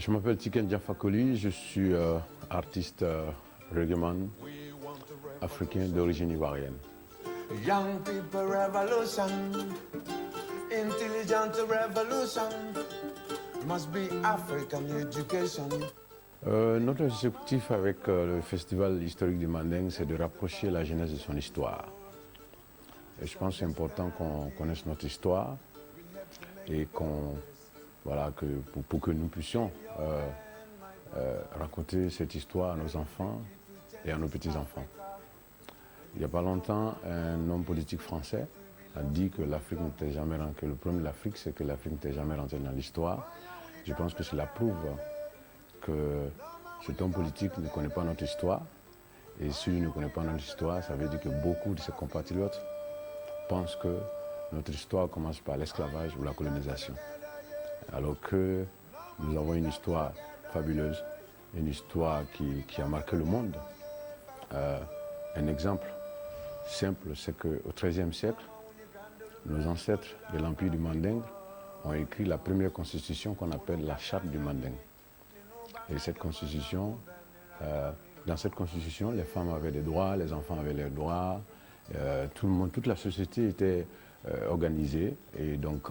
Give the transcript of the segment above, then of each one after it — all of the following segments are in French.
Je m'appelle Tiken Diafakoli, je suis artiste reggaeman africain d'origine ivoirienne. Young people revolution, intelligent revolution, must be African education. Notre objectif avec le Festival historique du Manding, c'est de rapprocher la jeunesse de son histoire. Et je pense que c'est important qu'on connaisse notre histoire et pour que nous puissions raconter cette histoire à nos enfants et à nos petits-enfants. Il n'y a pas longtemps, un homme politique français a dit que l'Afrique n'était jamais rentrée. Le problème de l'Afrique, c'est que l'Afrique n'était jamais rentrée dans l'histoire. Je pense que cela prouve que cet homme politique ne connaît pas notre histoire. Et s'il ne connaît pas notre histoire, ça veut dire que beaucoup de ses compatriotes pensent que notre histoire commence par l'esclavage ou la colonisation. Alors que nous avons une histoire fabuleuse, une histoire qui a marqué le monde. Un exemple simple, c'est qu'au XIIIe siècle, nos ancêtres de l'Empire du Manding ont écrit la première constitution qu'on appelle la Charte du Manding. Et cette constitution, dans cette constitution, les femmes avaient des droits, les enfants avaient leurs droits, tout le monde, toute la société était organisée. Et donc,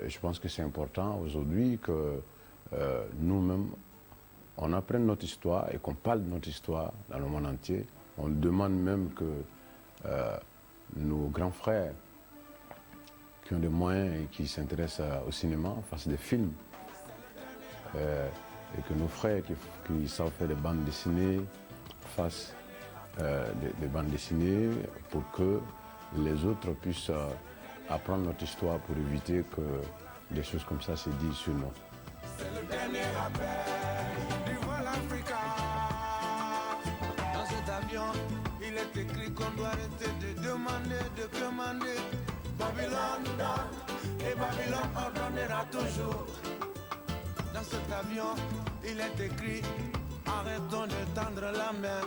je pense que c'est important aujourd'hui que nous-mêmes, on apprenne notre histoire et qu'on parle de notre histoire dans le monde entier. On demande même que nos grands frères qui ont des moyens et qui s'intéressent au cinéma fassent des films. Et que nos frères qui savent faire des bandes dessinées fassent des bandes dessinées pour que les autres puissent apprendre notre histoire pour éviter que des choses comme ça se disent sur nous. C'est le dernier appel du Vol Africa. Dans cet avion, il est écrit qu'on doit arrêter de demander. Babylone donne et Babylone ordonnera toujours. Dans cet avion, il est écrit, arrêtons de tendre la main,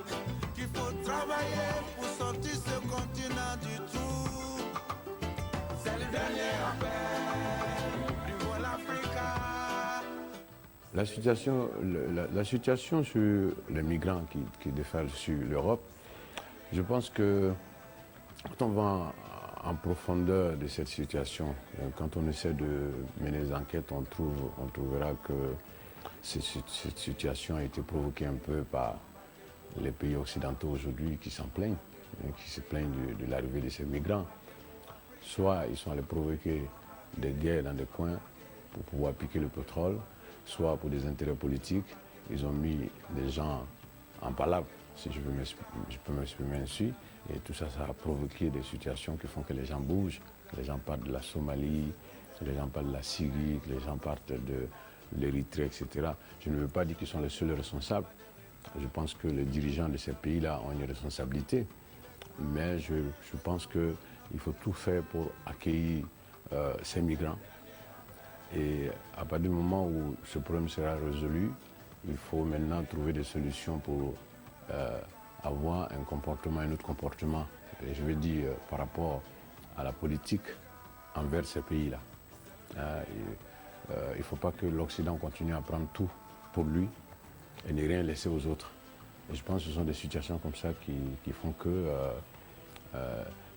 qu'il faut travailler pour sortir ce continent du tout. C'est le dernier appel du Vol Africa. La situation sur les migrants qui déferlent sur l'Europe, je pense que quand on va en profondeur de cette situation, quand on essaie de mener des enquêtes, on trouvera que cette situation a été provoquée un peu par les pays occidentaux aujourd'hui qui s'en plaignent, qui se plaignent de l'arrivée de ces migrants. Soit ils sont allés provoquer des guerres dans des coins pour pouvoir piquer le pétrole, soit pour des intérêts politiques, ils ont mis des gens en palabre, si je peux m'exprimer ainsi, et tout ça, ça a provoqué des situations qui font que les gens bougent, que les gens partent de la Somalie, que les gens partent de la Syrie, que les gens partent de l'Érythrée, etc. Je ne veux pas dire qu'ils sont les seuls responsables. Je pense que les dirigeants de ces pays-là ont une responsabilité, mais je pense qu'il faut tout faire pour accueillir ces migrants. Et à partir du moment où ce problème sera résolu, il faut maintenant trouver des solutions pour avoir un autre comportement, et je veux dire par rapport à la politique envers ces pays-là. Il ne faut pas que l'Occident continue à prendre tout pour lui et ne rien laisser aux autres. Et je pense que ce sont des situations comme ça qui font que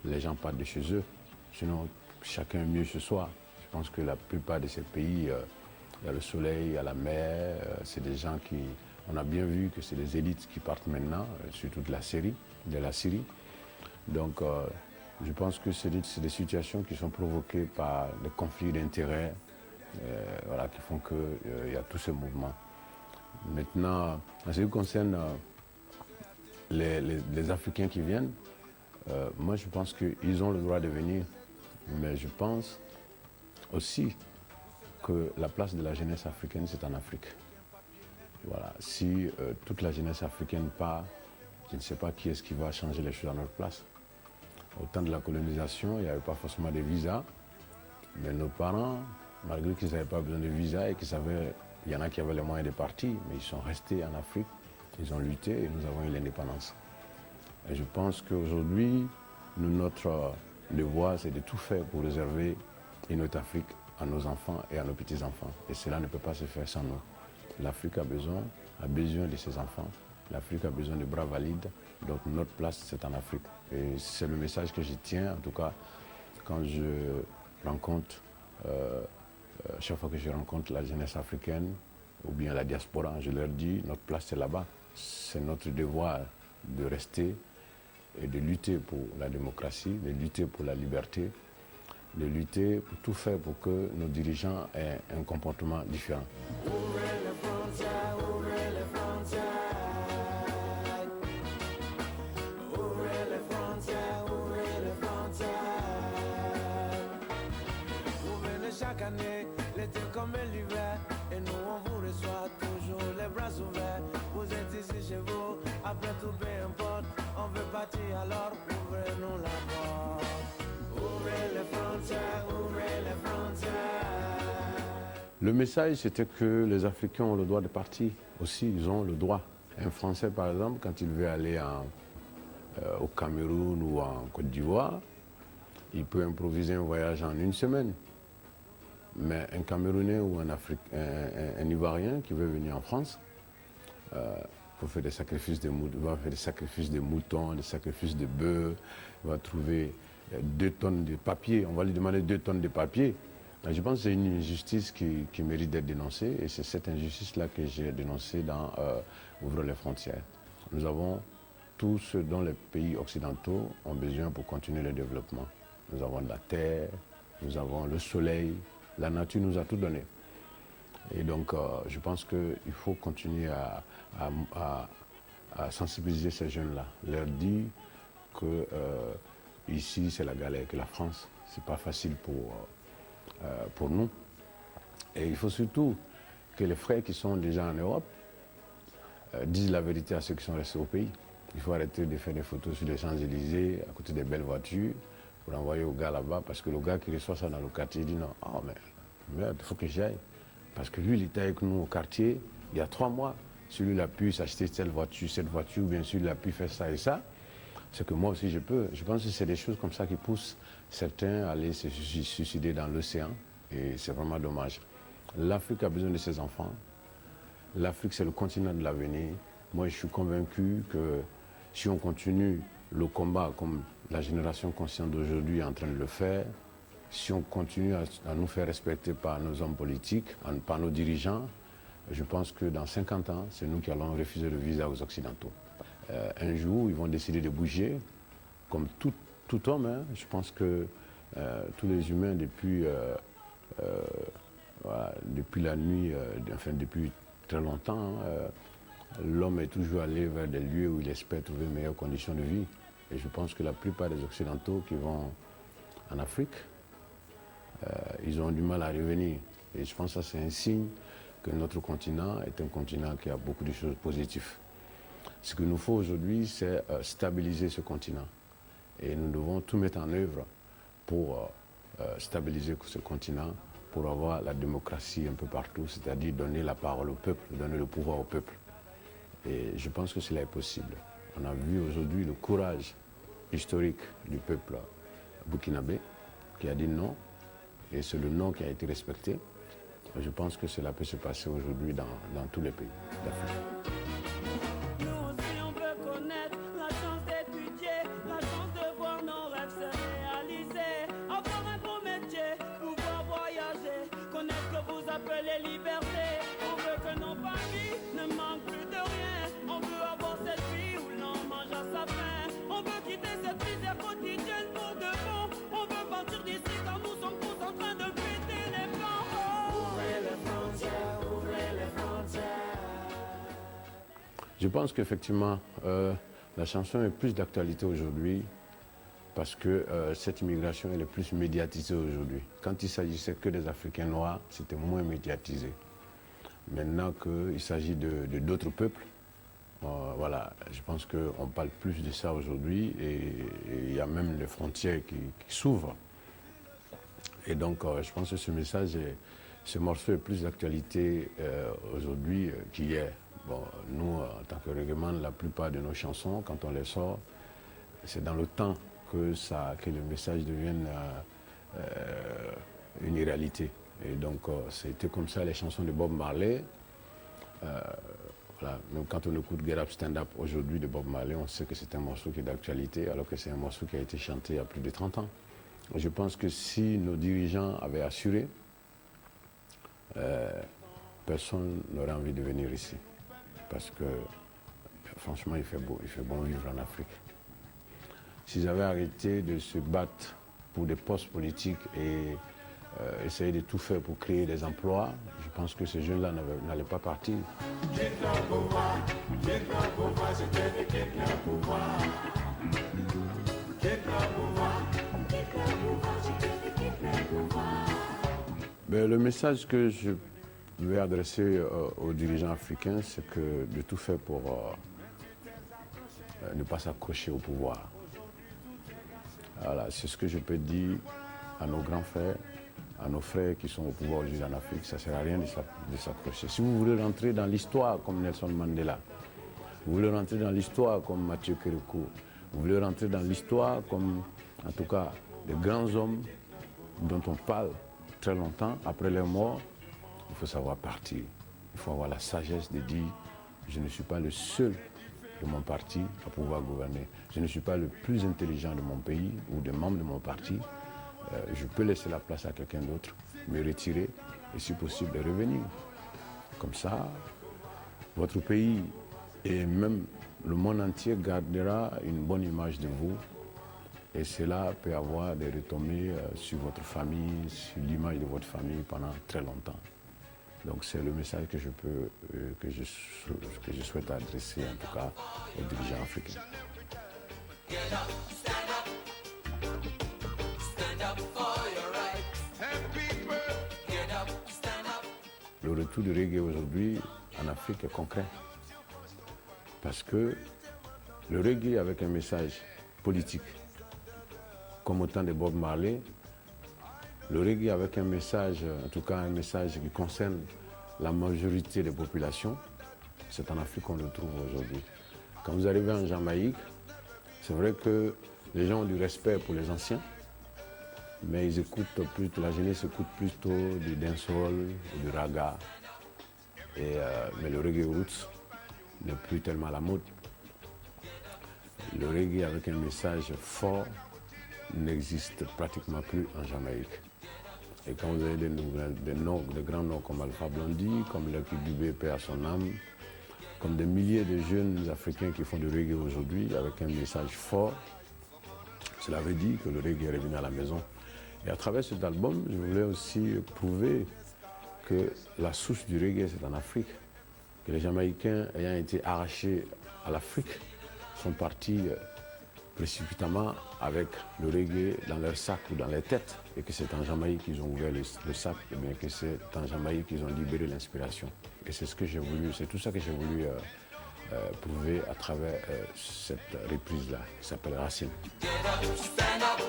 les gens partent de chez eux. Sinon, chacun est mieux chez soi. Je pense que la plupart de ces pays, il y a le soleil, il y a la mer, c'est des gens qui... On a bien vu que c'est les élites qui partent maintenant, surtout de la Syrie. Donc, je pense que c'est des situations qui sont provoquées par des conflits d'intérêts, qui font qu'il y a tous ces mouvements. Maintenant, en ce qui concerne les Africains qui viennent, moi je pense qu'ils ont le droit de venir, mais je pense aussi que la place de la jeunesse africaine, c'est en Afrique. Voilà. Si toute la jeunesse africaine part, je ne sais pas qui est-ce qui va changer les choses à notre place. Au temps de la colonisation, il n'y avait pas forcément de visa, mais nos parents, malgré qu'ils n'avaient pas besoin de visa et qu'ils savaient, il y en a qui avaient les moyens de partir, mais ils sont restés en Afrique, ils ont lutté et nous avons eu l'indépendance. Et je pense qu'aujourd'hui, notre devoir, c'est de tout faire pour réserver une autre Afrique à nos enfants et à nos petits-enfants. Et cela ne peut pas se faire sans nous. L'Afrique a besoin de ses enfants. L'Afrique a besoin de bras valides. Donc notre place, c'est en Afrique. Et c'est le message que je tiens, en tout cas, quand je rencontre, chaque fois que je rencontre la jeunesse africaine ou bien la diaspora, je leur dis, notre place, c'est là-bas. C'est notre devoir de rester et de lutter pour la démocratie, de lutter pour la liberté, de lutter pour tout faire pour que nos dirigeants aient un comportement différent. Ouvrez les frontières, ouvrez les frontières. Ouvrez les frontières, ouvrez les frontières. Vous venez chaque année, l'été comme l'hiver, et nous on vous reçoit toujours les bras ouverts. Vous êtes ici chez vous, après tout peu importe, on veut partir alors ouvrez-nous la porte. Ouvrez les frontières, ouvrez les frontières. Le message, c'était que les Africains ont le droit de partir aussi, ils ont le droit. Un Français, par exemple, quand il veut aller au Cameroun ou en Côte d'Ivoire, il peut improviser un voyage en une semaine. Mais un Camerounais ou un Ivoirien qui veut venir en France, pour faire des sacrifices de moutons, il va faire des sacrifices de moutons, des sacrifices de bœufs, il va trouver 2 tonnes de papier, on va lui demander 2 tonnes de papier. Je pense que c'est une injustice qui mérite d'être dénoncée et c'est cette injustice-là que j'ai dénoncée dans Ouvrir les frontières. Nous avons tout ce dont les pays occidentaux ont besoin pour continuer le développement. Nous avons de la terre, nous avons le soleil, la nature nous a tout donné. Et donc je pense qu'il faut continuer à sensibiliser ces jeunes-là, leur dire que ici c'est la galère, que la France, c'est pas facile pour nous. Et il faut surtout que les frères qui sont déjà en Europe disent la vérité à ceux qui sont restés au pays. Il faut arrêter de faire des photos sur les Champs-Élysées, à côté des belles voitures, pour envoyer au gars là-bas, parce que le gars qui reçoit ça dans le quartier dit non, oh merde, il faut que j'y aille. Parce que lui, il était avec nous au quartier il y a 3 mois. Celui-là a pu s'acheter cette voiture, bien sûr, il a pu faire ça et ça. C'est que moi aussi je peux. Je pense que c'est des choses comme ça qui poussent certains à aller se suicider dans l'océan. Et c'est vraiment dommage. L'Afrique a besoin de ses enfants. L'Afrique, c'est le continent de l'avenir. Moi, je suis convaincu que si on continue le combat comme la génération consciente d'aujourd'hui est en train de le faire, si on continue à nous faire respecter par nos hommes politiques, par nos dirigeants, je pense que dans 50 ans, c'est nous qui allons refuser le visa aux Occidentaux. Un jour, ils vont décider de bouger, comme tout homme. Hein. Je pense que tous les humains, depuis la nuit, depuis très longtemps, l'homme est toujours allé vers des lieux où il espère trouver de meilleures conditions de vie. Et je pense que la plupart des Occidentaux qui vont en Afrique, ils ont du mal à revenir. Et je pense que ça, c'est un signe que notre continent est un continent qui a beaucoup de choses positives. Ce qu'il nous faut aujourd'hui, c'est stabiliser ce continent. Et nous devons tout mettre en œuvre pour stabiliser ce continent, pour avoir la démocratie un peu partout, c'est-à-dire donner la parole au peuple, donner le pouvoir au peuple. Et je pense que cela est possible. On a vu aujourd'hui le courage historique du peuple burkinabé qui a dit non, et c'est le non qui a été respecté. Je pense que cela peut se passer aujourd'hui dans tous les pays d'Afrique. Nous aussi on veut connaître la chance d'étudier, la chance de voir nos rêves se réaliser, avoir un beau métier, pouvoir voyager, connaître ce que vous appelez liberté. On veut que nos familles ne manquent plus de rien, on veut avoir cette vie où l'on mange à sa faim, on veut quitter cette misère quotidienne pour de bon, on veut partir d'ici car nous sommes tous en train de péter les plans. Ouvrez les frontières, ouvrez les frontières. Je pense qu'effectivement, la chanson est plus d'actualité aujourd'hui parce que cette immigration elle est plus médiatisée aujourd'hui. Quand il s'agissait que des Africains noirs, c'était moins médiatisé. Maintenant qu'il s'agit de d'autres peuples, voilà, je pense qu'on parle plus de ça aujourd'hui et il y a même les frontières qui s'ouvrent. Et donc, je pense que ce morceau est plus d'actualité aujourd'hui qu'hier. Bon, nous, en tant que reggaeman, la plupart de nos chansons, quand on les sort, c'est dans le temps que le message devienne une réalité. Et donc, c'était comme ça les chansons de Bob Marley. Voilà. Même quand on écoute Get Up, Stand Up aujourd'hui de Bob Marley, on sait que c'est un morceau qui est d'actualité, alors que c'est un morceau qui a été chanté il y a plus de 30 ans. Et je pense que si nos dirigeants avaient assuré, personne n'aurait envie de venir ici. Parce que, franchement, il fait bon vivre en Afrique. S'ils avaient arrêté de se battre pour des postes politiques et essayer de tout faire pour créer des emplois, je pense que ces jeunes-là n'allaient pas partir. Ben, le message que je vais adresser aux dirigeants africains, c'est que de tout faire pour ne pas s'accrocher au pouvoir. Voilà, c'est ce que je peux dire à nos grands frères, à nos frères qui sont au pouvoir aujourd'hui en Afrique. Ça ne sert à rien de s'accrocher. Si vous voulez rentrer dans l'histoire comme Nelson Mandela, vous voulez rentrer dans l'histoire comme Mathieu Kérékou, vous voulez rentrer dans l'histoire comme, en tout cas, les grands hommes dont on parle très longtemps, après leur mort, il faut savoir partir. Il faut avoir la sagesse de dire, je ne suis pas le seul de mon parti à pouvoir gouverner. Je ne suis pas le plus intelligent de mon pays ou des membres de mon parti. Je peux laisser la place à quelqu'un d'autre, me retirer et si possible de revenir. Comme ça, votre pays et même le monde entier gardera une bonne image de vous. Et cela peut avoir des retombées sur votre famille, sur l'image de votre famille pendant très longtemps. Donc c'est le message que je souhaite adresser en tout cas aux dirigeants africains. Le retour du reggae aujourd'hui en Afrique est concret. Parce que le reggae avec un message politique, comme au temps de Bob Marley, le reggae avec un message, en tout cas un message qui concerne la majorité des populations, c'est en Afrique qu'on le trouve aujourd'hui. Quand vous arrivez en Jamaïque, c'est vrai que les gens ont du respect pour les anciens, mais ils écoutent plus, la jeunesse écoute plutôt du dancehall, du raga, mais le reggae roots n'est plus tellement à la mode. Le reggae avec un message fort n'existe pratiquement plus en Jamaïque. Et quand vous avez des grands noms comme Alpha Blondy, comme Lucky Dubé, paix à son âme, comme des milliers de jeunes Africains qui font du reggae aujourd'hui avec un message fort, cela veut dire que le reggae est revenu à la maison. Et à travers cet album, je voulais aussi prouver que la source du reggae, c'est en Afrique. Que les Jamaïcains ayant été arrachés à l'Afrique sont partis précipitamment avec le reggae dans leur sac ou dans leur tête, et que c'est en Jamaïque qu'ils ont ouvert le sac, et bien que c'est en Jamaïque qu'ils ont libéré l'inspiration. Et c'est ce que j'ai voulu, c'est tout ça que j'ai voulu prouver à travers cette reprise-là, qui s'appelle Racine. Get up, stand up.